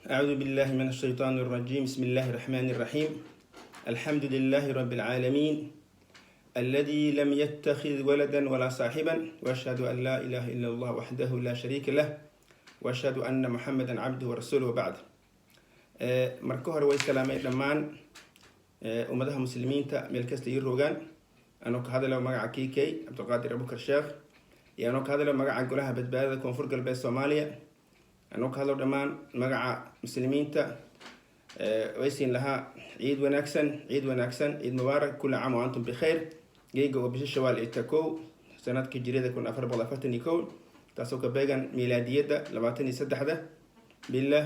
أعوذ بالله من الشيطان الرجيم. بسم الله الرحمن الرحيم. الحمد لله رب العالمين الذي لم يتخذ ولدا ولا صاحبا، وأشهد أن لا إله إلا الله وحده لا شريك له، وأشهد أن محمدا عبده ورسوله. وبعد marka hore way salaamay dhammaan ummadaha muslimiinta meel kasta ii rogaan. anoo ka hadlayo magaca KK Cabdiqaadir Abubakar Sheekh, iyo anoo ka hadlayo magaca golaha badbaadada koonfur galbeed Soomaaliya. anoo ka hadlayo dhammaan magaca muslimiinta waysiin lahaa ciid wanaagsan, ciid mubaarak, kulli caam wa antum bikhair. geega oo bisha Shawaal ay takow sanadkii jirida 1441 taasoo ka beegan miilaadiyada 23 billah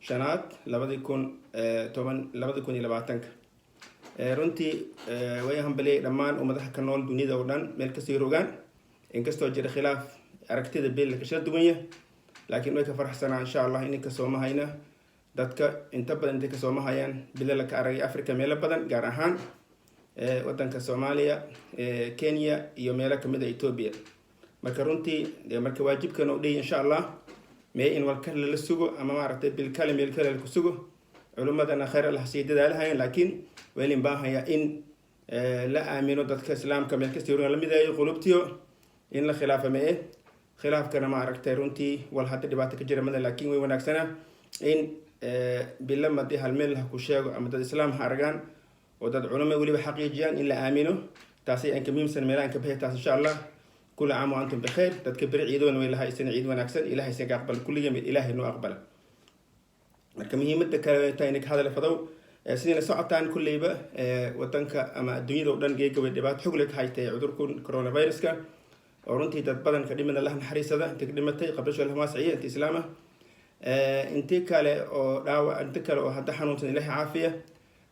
shanaad 2020. runtii way hambaliyay dhammaan ummadaha ka nool dunida oo dhan meel kasta rogaan, inkastoo jira khilaaf aragtida beel ka shal duwan yahay, laakiin way ka faraxsanaa insha Allah in ka soomahayna dadka inta badan inta ka soomahayaan bilal ka aragay Afrika meel badan, gaar ahaan wadanka Soomaaliya, Kenya iyo meelo kamid ah Ethiopia. marka runtii marka waajibkan oo dhigay insha Allah mee in walka la sugo ama maaragtay bil kale meel kale ku sugo culimadana khayr Allah sii dadaalhayn, laakiin weelin baahaya in la aamino dadka islaamka meel kasta la midayo qulubtiyo in la khilaafa mee khilaafkana maaragtay runtii wal hadda dhibaato ka jira madan, laakiin way wanaagsana in bil madi hal meel ku sheego ama dad islaam haragaan oo dad culimo waliba xaqiijiyaan in la aamino. taasi aan ka muhiimsan meelaan ka bixitaas insha Allah. كل عام وأنتم بخير. تذكر عيدون ولا هاي سنة عيد ونكسن إلهي سيقبل كل يوم إلهي إنه أقبله. مركمه مدة تاينك هذا الفضاء سنين ساعتان كل يبا وتنك أما الدنيا لو دن جيك ودبات حقلك هاي تعذركم كورونا فيروس كا ورنتي تتبدن كريمنا الله حريص هذا تقدمتي قبل شو الهماس عيه أنت إسلامه أنت كله أو دعوة أنت كله أو حتى حنوت إلهي عافية.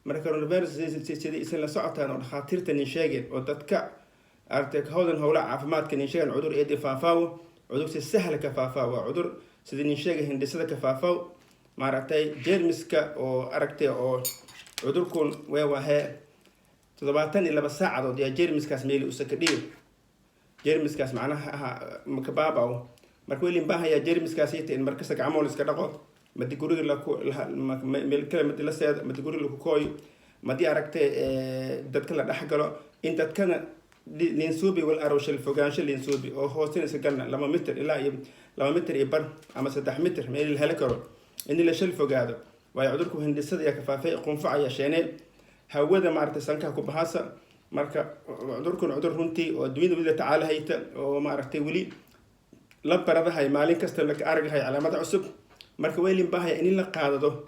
مركورونا فيروس زي سنين ساعتان وخاطرة النشاجر وتتكع أرتك هذا هؤلاء عفمات كان ينشأ عذر إيدي فافاو عذر سهل كفافاو عذر سيد ينشأ هندسة كفافاو مارتي جيرمسكا أو أركتي أو عذر كون وهي تضبطن إلا بس ساعة دي جيرمسكا اسمه أسكدير جيرمسكا معناها مكباباو مركولين بها يا جيرمسكا سيت إن مركزك عمول إسكدقو ما تقولي لك ملكة ما تلسه ما تقولي لك كوي ما دي أركتي تتكلم لحقله أنت تكلم لينسوبي والأروش الفوقانش لينسوبي أو هوستين سكرنا لما متر لما متر يبر أما 6 متر ميل الهلكرو إن اللي شل فوق هذا ويعذركم هندسة يا كفافة قنفع يا شيني هوذا ما رتسانك كوبهاسا مركا عذركم عذر هنتي ودوين ولا تعال هيتا وما رتي ولي لبر هذا هاي مالين كستلك أرجع هاي علامات عصب مركا ويلين بها إن اللي قاعدته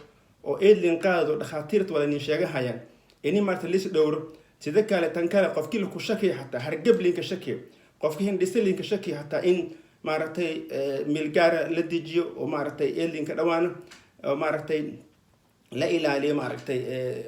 أو إيه اللي قاعدته دخاتيرت ولا نشجع هاي إني مرتليس دور سيدا كاله تنكاله قفكي لك شكي حتى هرجب لينك شكي قفكي هندسة لينك شكي حتى إن مارتي ملجارة لديجيو ومارتي لينك دوانه ومارتي لا إله إلا مارتي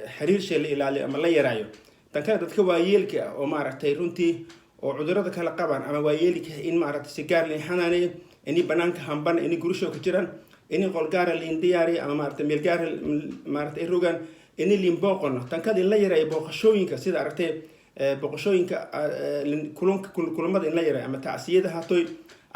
حرير شيء لا إله إلا أما لا يرايو تنكاله تذكر ويلك ومارتي رنتي وعذرتك هلا قبان أما ويلك إن مارتي سجار لي حناني إني بنانك همبان إني قرشوا كتيران إني قلقارة لإندياري أما مارتي ملجارة مارتي روجان إني اللي مباقنا تنكاد إن لا يرى بوقشوينك سيد عرفتي بوقشوينك كل مدة إن لا يرى أما تعسيد هاتوي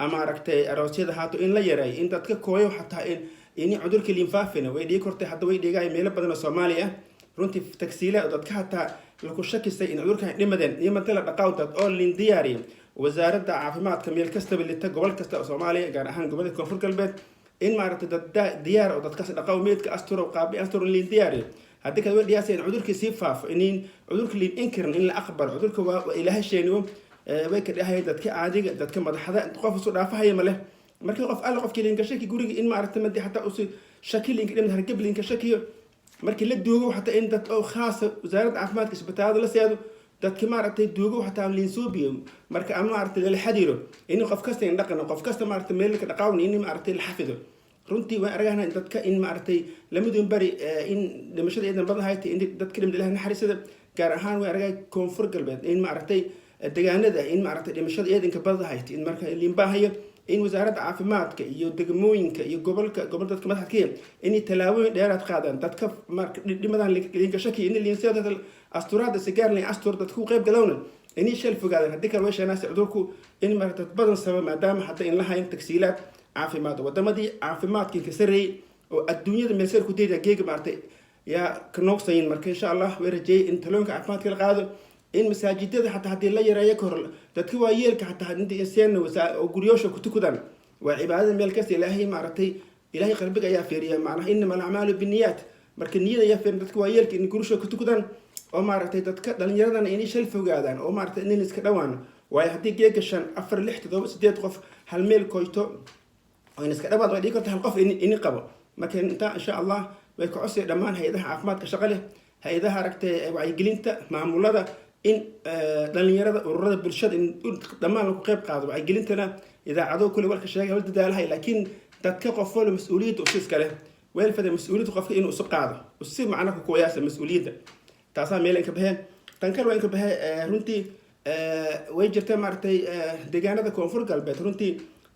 أما عرفتي أروسيد هاتو إن لا يرى إن تتكوي وحتى إني عذرك اللي مفافنا ويدي كرت حتى ويدي جاي ميل بدنا الصومالية رنتي في تكسيلة وتتك حتى لو شك سي إن عذرك لمدن تلا بقاوت أول لندياري وزارة عافمات كميل كستب اللي تقبل كستب الصومالية قال أهان قبل كونفور البيت إن ما عرفت ديار أو تتكسر قوميت كأستر وقابي أستر لندياري هذيك الوقت دياسين عذرك سيفاف إنين عذرك اللي إنكر إن لا أقبل عذرك وإله الشيء ويكر هاي دتك عادي دتك ما حدا تقف صورة فهي مله مركز قف قال قف كلين كشكي يقولي إن ما عرفت مدي حتى أصي شكل إنك من هرجب لين كشكي مركز لا دوجو حتى إن دت أو خاص وزارة عفمات كسبت هذا لسيادو دتك ما عرفت دوجو حتى عاملين سوبي مركز أنا عرفت للحديرو إنه قف كستين دقنا قف كست ما عرفت ملك دقاون إني ما عرفت الحفظه runtii waan aragna dadka in maartay lamadun bari in dhimashada eedan badan haytay in dadka ilaahay naxariisada gaar ahaan waan aragay koonfur galbeed in maartay deegaanada in maartay dhimashada eedanka badan haytay in marka liin baahayo in wasaaradda caafimaadka iyo degmooyinka iyo gobol dadka madaxda in talaabooyin dheeraad qaadaan dadka marka dhimadan liinka shaki in liinsada asturaada sigaarnay astur dadku qayb galowna in shal fogaadaan hadii kale weeshanaas cudurku in maartay badan sabab maadaama hadda in la hayn tagsiilaad عافمات ودمدي عافمات كي كسري oo adduunyada meelsar ku deeda geega maartay yaa ka noogsayin marka insha allah way rajeeyay in talooyinka caafimaadka la qaado in masaajidada xataa haddii la yareeyo ka hor dadka waayeelka xataa inta inseen oo guryoosha ku tukadaan waa cibaadada meel kasta ilaahay maartay ilaahay qalbiga ayaa fiiriya macnaha inama alacmaalu binniyaat marka niyada ayaa fiirin dadka waayeelka in guryoosha ku tukadaan oo maartay dadka dhalinyaradana inay shal fogaadaan oo maartay in iska dhawaan waayo haddii geega 5 4 6 7 8 qof hal meel koyto oo in iska dhawaad way dhigi kartaa hal qof in qabo marka inta insha allah way ka cusub dhamaan hay'adaha caafimaadka shaqo leh hay'adaha aragtay wacyigelinta maamulada in dhalinyarada ururada bulshada in dhamaan lagu qayb qaado wacyigelintana idaacado kale walka sheegay wal dadaalahay laakiin dadka qof wala mas'uuliyadda u iska leh weel fada mas'uuliyadda qofka inuu isu qaado si macnaha ku yaasa mas'uuliyadda taasa meel ka baxeen tan kale waa ka baxay runtii way jirtaa maartay deegaanada koonfur galbeed runtii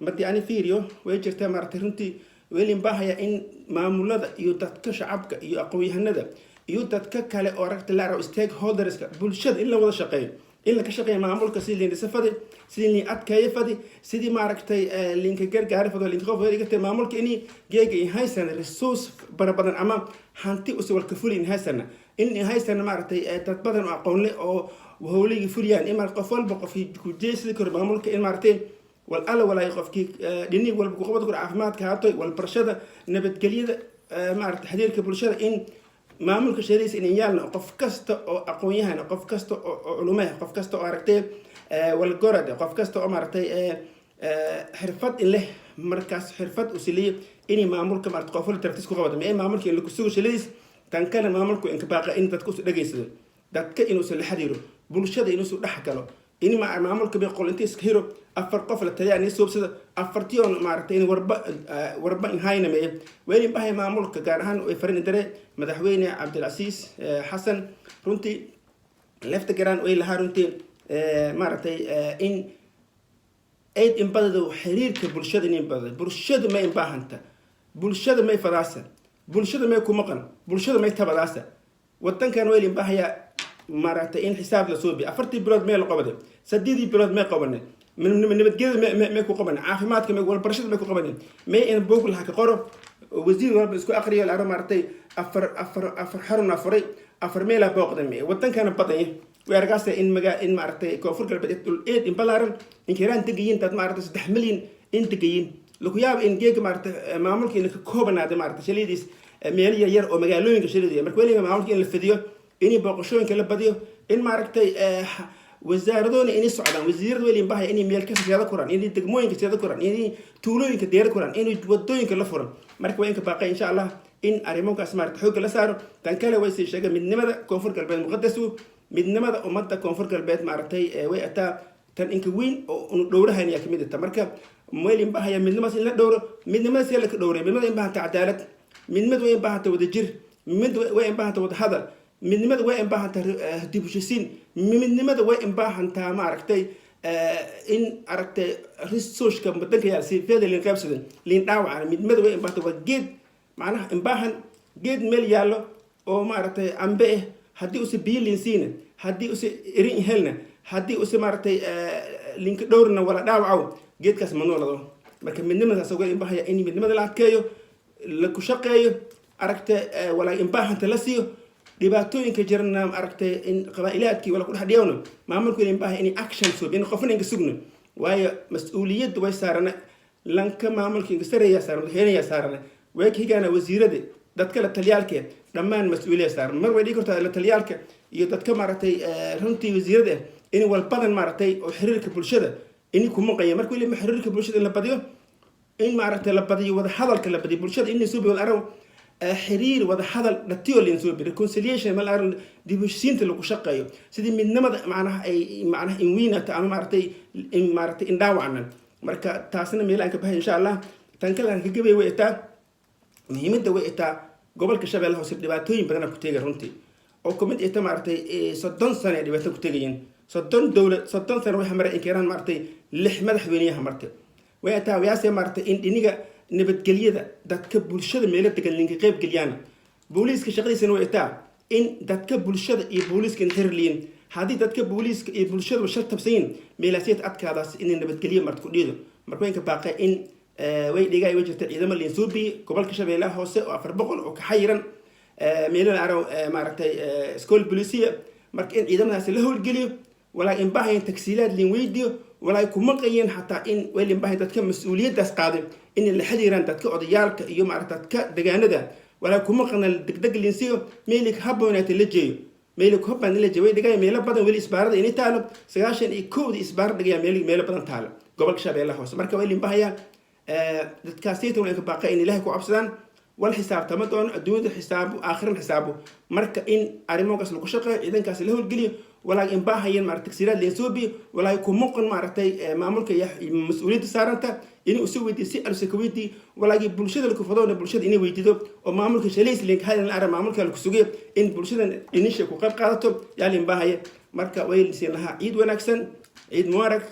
martii aan fiiriyo way jirtaa maartay runtii weelin baahaya in maamulada iyo dadka shacabka iyo aqoon-yahanada iyo dadka kale oo aragtay la raaw stakeholderska bulshada in la wada shaqeeyo in la ka shaqeeyo maamulka sidii dhisafadi sidii adkeeyo fadi sidii maaragtay linka gargaar fado linka qof wariga maamulka inay geega in haysan resource barabadan ama hanti usoo wal ka fulin haysan in haysan maaragtay dad badan oo aqoon leh oo howligi fuliyaan in qof walba qof ku jeesidi karo maamulka in maaragtay والألا ولا يقفك ديني ولا بقوة كل عفمات كهاتوي والبرشة نبت قليدة مع التحذير كبرشة إن معمول كشريس إن يالنا قف كست أقوياء قف كست علماء قف كست أركتي والجرد قف كست أمرتي حرفات له مركز حرفات أصلية إني معمول كمرت قفل ترتيس كقوة ما معمول كي اللي كسوق شريس تنكر معمول كإنك باقي إن تكوس دقيس دك إنه سل حديره برشة إنه سو دحكله إني مع معمول كبيقول أنت سكيرو أفر قفلة تلاقي نسوب سد أفرتيون مرتين وربع هاينا مي وين بهاي معمول كجارهان ويفرن دري مدحويني عبد العزيز حسن رنتي لفت جيران وين هارنتي مرتي إن أيد إنبادو حرير كبرشاد إن إنبادو برشاد ما إنباهنتا برشاد ما يفراسة برشاد ما يكون مقن برشاد ما يتبراسة وتن كان وين بهاي مرتين حساب لسوبي أفرتي بلاد ما يلقبده سديدي بلاد ما يقبلنا من نبت جد ما يكون قبلنا عافمات كم يقول برشة ما يكون قبلنا ما إن بوكل حق قرب وزير رب اسكو أقري العرب مرتين أفر حرنا فري أفر ميلا بوقدمي وتن كان بطني ويرجعس إن مجا إن مرتين كوفر كل بدأت تقول إيه إن بلارن إن كيران تجيين تات مرتين تحملين إن تجيين لو ياب إن جيك مرتين معمول كإنك كوبنا هذا مرتين شليديس ميليا ير أو مجالوين كشليدي مركولي معمول كإن الفيديو إني بقشون كلا بديو إن مرتين وزاردون إني سعدان وزير دولين بها إني ميل كسر هذا القرآن إني تجمعين كسر هذا القرآن إني تولوين كدير القرآن إني تودوين كلا فرن مركوين كباقي إن شاء الله إن أريموك أسمار تحوك لسار تنكلا ويسي شجع من نمذا كونفور كالبيت مقدسو من نمذا أمتا كونفور كالبيت مرتين ويأتا تن إنك وين دورها هني أكمل التمركب ميلين بها يا من نمذا لا دور من نمذا سيلك دوري من نمذا بها تعدالت من نمذا وين بها تودجر من نمذا وين بها تود هذا من نمذا وين بها تدبوشين من نمذا وين بها أنت ما عرفتي إن عرفتي ريسوش كم بدك يا سي في هذا اللي قابسدن لين داوع من نمذا وين بها توجد معناها إن بها جد مل يالله أو ما عرفتي عم بيه هدي أسي بيلين سينه هدي أسي رين هلنا هدي أسي ما عرفتي لينك دورنا ولا داوعه جد كاس منو ولا دو لكن من نمذا سوى إن بها إني من نمذا لا كيو لكوشقيو عرفتي ولا إن بها أنت لسيو dhibaatooyin ka jirna aragtay in qabaailaadkii wala ku dhaxdiyawno maamulku in baahay in action soo in qofna inga sugno waayo mas'uuliyad way saarana lanka maamulka inga sareeya saaran heeraya saaran way kiigana wasiirada dadka la taliyaalka dhamaan mas'uuliyad saaran mar way dhigortaa la taliyaalka iyo dadka maaragtay runtii wasiirada in wal badan maaragtay oo xiriirka bulshada in ku maqaya markuu ilaa xiriirka bulshada in la badiyo in maaragtay la badiyo wada hadalka la badiyo bulshada in soo biyo araw حرير وهذا هذا نتيول ينسوي reconciliation ما الأرن ديبوشين تلقوا شقيه سيدي من نمط معناها أي معناها إن وينه تعمل مرتي إن داو عنا مركا تاسنا ميلا إنك بها إن شاء الله تنكل إنك جبي وقتا مهم أنت وقتا قبل كشبه له سب دباتين بدنا كتير رنتي أو كمان إنت مرتي صدّن سنة دباتين كتيرين صدّن دولة صدّن سنة وحمر إنكران مرتي لحمة حوينيها مرتي وقتا وياسي مرتي إن إنيجا نبت قليدة دتك بولشة ميلة تقلنك قيب قليانا بوليس كشغلي سنو إتا إن دتك بولشة بوليس كنترلين هذه دتك بوليس بولشة وشرط تبسين ميلاسيت أتكادس إن نبت قليدة مرت كليدة مركوين كباقي إن way dhigay wajirta ciidamo liinsuubi gobolka shabeellaha hoose oo 400 oo ka xayiran meelana araw maaragtay school police marka in ciidamadaas la howlgeliyo walaa in baahayn taksiilaad liin weydiyo walaa kuma qayeen xataa in weelin baahayn dadka mas'uuliyadaas qaaday in la xiriiraan dadka odayaalka iyo maaragtay dadka deegaanada walaa kuma qanal degdeg liinsiyo meelik haboonaatay la jeeyo meelik habban la jeeyo way dhigay meelo badan weli isbaarada inay taalo 91 isbaar dhigay meelo badan taalo gobolka shabeellaha hoose marka weelin baahaya dadkaasayta way ka baaqay in ilaahay ku cabsadaan wal xisaabtama doon adduunyada xisaabu aakhiran xisaabu marka in arrimogaas lagu shaqeeyo ciidankaas la howlgeliyo walaa in baahayeen maaragtay taksiilaad liinsuubi walaa ku muqan maaragtay maamulka iyo mas'uuliyadda saaranta inuu soo weydiiyo si al-sakaweyti walaa bulshada la ku fadoona bulshada inay weydiido oo maamulka shaleys link hadan ara maamulka la ku sugeeyo in bulshada inisha ku qayb qaadato yaalin baahaya marka way liseen lahaa ciid wanaagsan ciid mubarak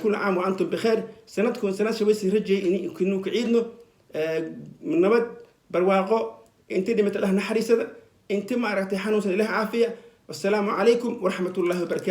كل عام وأنتم بخير سنتكم سنة شوي سيرجع إني كنوا كعيدنا من نبض برواقة أنت دي مثل أهنا حريصة أنت ما رحت حنوس إله عافية والسلام عليكم ورحمة الله وبركاته.